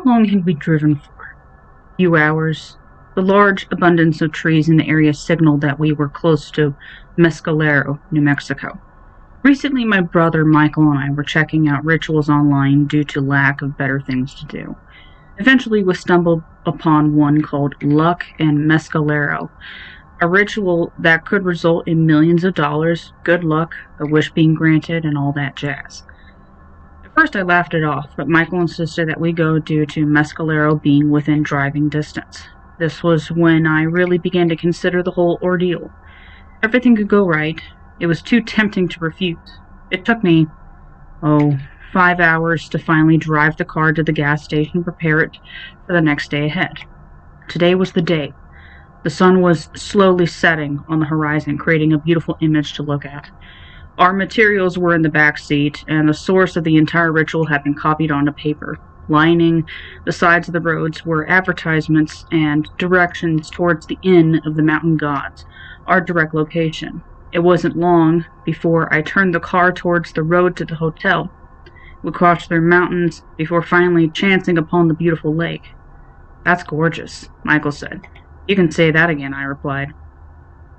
long had we driven for? A few hours. The large abundance of trees in the area signaled that we were close to Mescalero, New Mexico. Recently, my brother Michael and I were checking out rituals online due to lack of better things to do. Eventually, we stumbled upon one called Luck and Mescalero, a ritual that could result in millions of dollars, good luck, a wish being granted, and all that jazz. At first I laughed it off, but Michael insisted that we go due to Mescalero being within driving distance. This was when I really began to consider the whole ordeal. Everything could go right. It was too tempting to refuse. It took me, 5 hours to finally drive the car to the gas station and prepare it for the next day ahead. Today was the day. The sun was slowly setting on the horizon, creating a beautiful image to look at. Our materials were in the back seat, and the source of the entire ritual had been copied onto paper. Lining the sides of the roads were advertisements and directions towards the Inn of the Mountain Gods, our direct location. It wasn't long before I turned the car towards the road to the hotel. We crossed through mountains before finally chancing upon the beautiful lake. "That's gorgeous," Michael said. "You can say that again," I replied.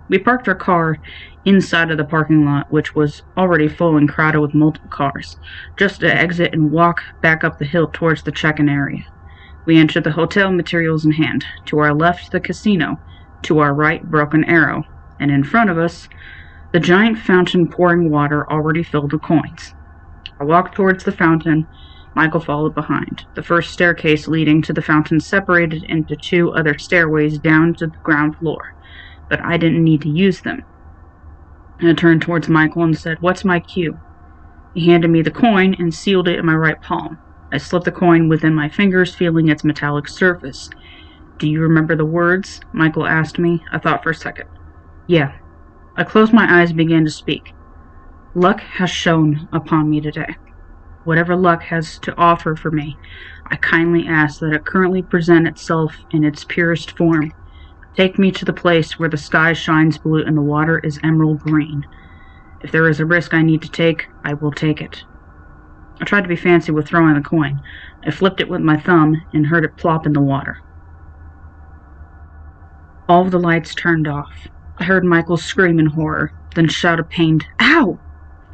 We parked our car inside of the parking lot, which was already full and crowded with multiple cars, just to exit and walk back up the hill towards the check-in area. We entered the hotel, materials in hand. To our left, the casino. To our right, Broken Arrow. And in front of us, the giant fountain pouring water already filled with coins. I walked towards the fountain. Michael followed behind. The first staircase leading to the fountain separated into 2 other stairways down to the ground floor, but I didn't need to use them. I turned towards Michael and said, "What's my cue?" He handed me the coin and sealed it in my right palm. I slipped the coin within my fingers, feeling its metallic surface. "Do you remember the words?" Michael asked me. I thought for a second. "Yeah." I closed my eyes and began to speak. "Luck has shone upon me today. Whatever luck has to offer for me, I kindly ask that it currently present itself in its purest form. Take me to the place where the sky shines blue and the water is emerald green. If there is a risk I need to take, I will take it." I tried to be fancy with throwing the coin. I flipped it with my thumb and heard it plop in the water. All of the lights turned off. I heard Michael scream in horror, then shout a pained, "Ow!"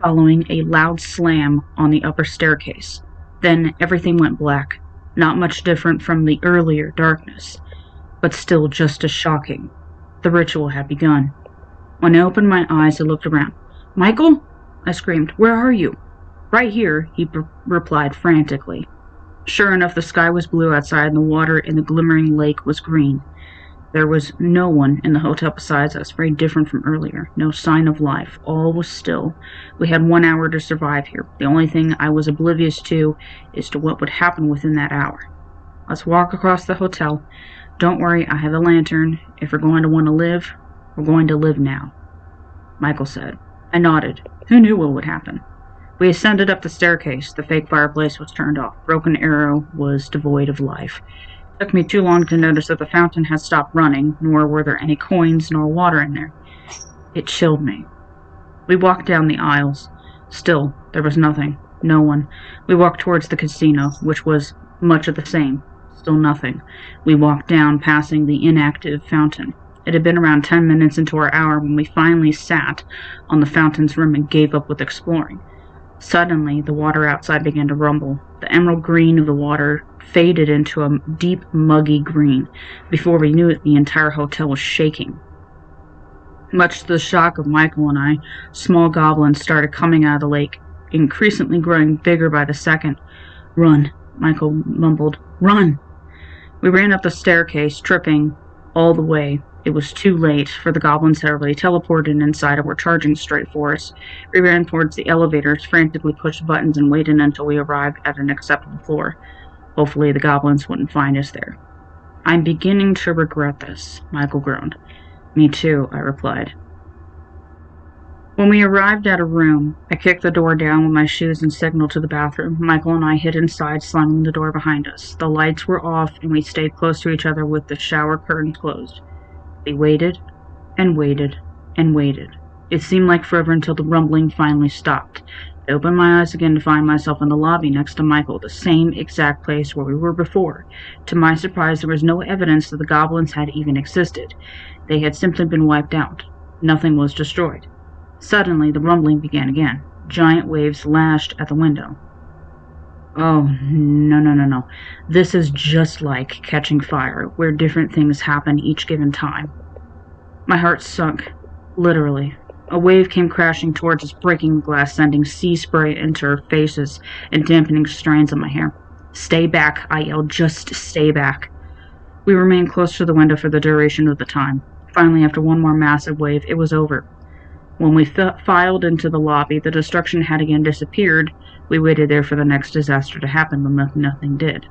following a loud slam on the upper staircase. Then everything went black, not much different from the earlier darkness, but still just as shocking. The ritual had begun. When I opened my eyes, I looked around. "Michael?" I screamed. "Where are you?" "Right here," he replied frantically. Sure enough, the sky was blue outside and the water in the glimmering lake was green. There was no one in the hotel besides us, very different from earlier. No sign of life. All was still. We had 1 hour to survive here. The only thing I was oblivious to is to what would happen within that hour. "Let's walk across the hotel. Don't worry, I have a lantern. If we're going to want to live, we're going to live now," Michael said. I nodded. Who knew what would happen? We ascended up the staircase. The fake fireplace was turned off. Broken Arrow was devoid of life. It took me too long to notice that the fountain had stopped running, nor were there any coins nor water in there. It chilled me. We walked down the aisles. Still, there was nothing. No one. We walked towards the casino, which was much of the same. Still nothing. We walked down, passing the inactive fountain. It had been around 10 minutes into our hour when we finally sat on the fountain's rim and gave up with exploring. Suddenly, the water outside began to rumble. The emerald green of the water faded into a deep, muggy green. Before we knew it, the entire hotel was shaking. Much to the shock of Michael and I, small goblins started coming out of the lake, increasingly growing bigger by the second. "Run," Michael mumbled. "Run!" We ran up the staircase, tripping all the way. It was too late, for the goblins had already teleported inside and were charging straight for us. We ran towards the elevators, frantically pushed buttons, and waited until we arrived at an acceptable floor. Hopefully the goblins wouldn't find us there. "I'm beginning to regret this," Michael groaned. "Me too," I replied. When we arrived at a room, I kicked the door down with my shoes and signaled to the bathroom. Michael and I hid inside, slamming the door behind us. The lights were off, and we stayed close to each other with the shower curtains closed. We waited, and waited, and waited. It seemed like forever until the rumbling finally stopped. I opened my eyes again to find myself in the lobby next to Michael, the same exact place where we were before. To my surprise, there was no evidence that the goblins had even existed. They had simply been wiped out. Nothing was destroyed. Suddenly, the rumbling began again. Giant waves lashed at the window. Oh, no. This is just like catching fire, where different things happen each given time. My heart sunk, literally. A wave came crashing towards us, breaking the glass, sending sea spray into our faces and dampening strands of my hair. Stay back, I yelled, just stay back. We remained close to the window for the duration of the time. Finally, after one more massive wave, it was over. When we filed into the lobby, the destruction had again disappeared. We waited there for the next disaster to happen, but nothing did.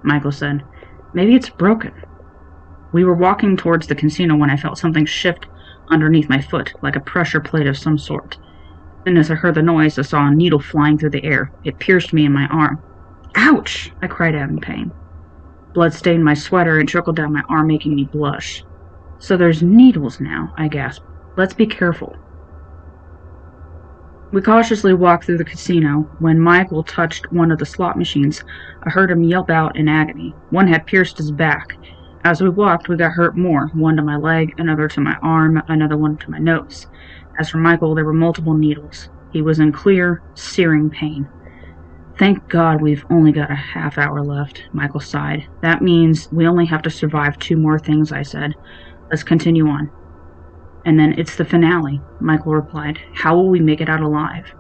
Michael said. Maybe it's broken. We were walking towards the casino when I felt something shift underneath my foot, like a pressure plate of some sort. Then as I heard the noise, I saw a needle flying through the air. It pierced me in my arm. Ouch! I cried out in pain. Blood stained my sweater and trickled down my arm, making me blush. So there's needles now, I gasped. Let's be careful. We cautiously walked through the casino. When Michael touched one of the slot machines, I heard him yelp out in agony. One had pierced his back. As we walked, we got hurt more, one to my leg, another to my arm, another one to my nose. As for Michael, there were multiple needles. He was in clear, searing pain. Thank God we've only got a half hour left, Michael sighed. That means we only have to survive 2 more things, I said. Let's continue on. And then it's the finale, Michael replied. How will we make it out alive?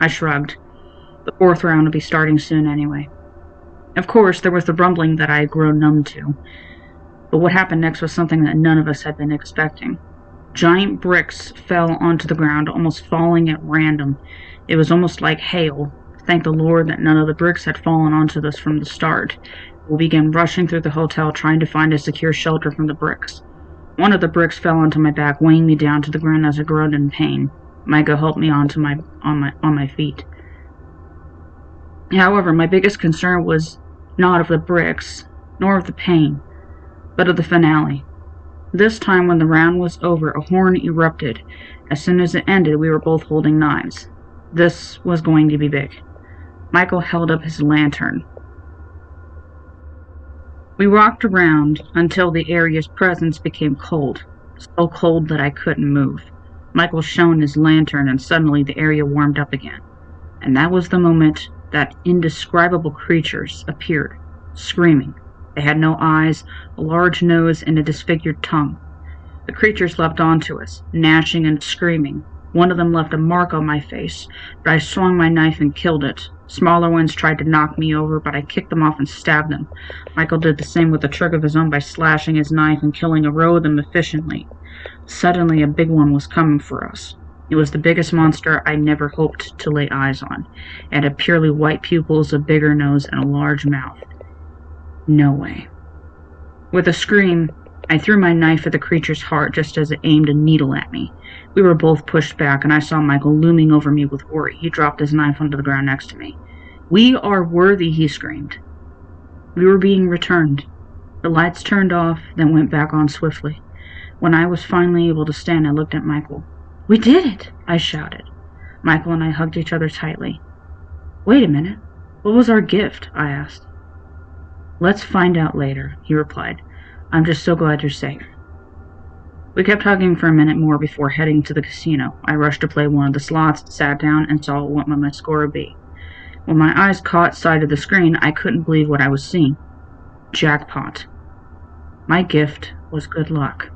I shrugged. The 4th round will be starting soon anyway. Of course, there was the rumbling that I had grown numb to. But what happened next was something that none of us had been expecting. Giant bricks fell onto the ground, almost falling at random. It was almost like hail. Thank the Lord that none of the bricks had fallen onto us from the start. We began rushing through the hotel, trying to find a secure shelter from the bricks. One of the bricks fell onto my back, weighing me down to the ground as I groaned in pain. Micah helped me on my feet. However, my biggest concern was not of the bricks, nor of the pain, but of the finale. This time, when the round was over, a horn erupted. As soon as it ended, we were both holding knives. This was going to be big. Michael held up his lantern. We walked around until the area's presence became cold, so cold that I couldn't move. Michael shone his lantern, and suddenly the area warmed up again. And that was the moment that indescribable creatures appeared, screaming. They had no eyes, a large nose, and a disfigured tongue. The creatures leapt onto us, gnashing and screaming. One of them left a mark on my face, but I swung my knife and killed it. Smaller ones tried to knock me over, but I kicked them off and stabbed them. Michael did the same with a trick of his own by slashing his knife and killing a row of them efficiently. Suddenly, a big one was coming for us. It was the biggest monster I never hoped to lay eyes on. It had purely white pupils, a bigger nose, and a large mouth. No way. With a scream, I threw my knife at the creature's heart just as it aimed a needle at me. We were both pushed back, and I saw Michael looming over me with worry. He dropped his knife onto the ground next to me. We are worthy, he screamed. We were being returned. The lights turned off, then went back on swiftly. When I was finally able to stand, I looked at Michael. We did it, I shouted. Michael and I hugged each other tightly. Wait a minute. What was our gift? I asked. Let's find out later, he replied. I'm just so glad you're safe. We kept hugging for a minute more before heading to the casino. I rushed to play one of the slots, sat down, and saw what my score would be. When my eyes caught sight of the screen, I couldn't believe what I was seeing. Jackpot. My gift was good luck.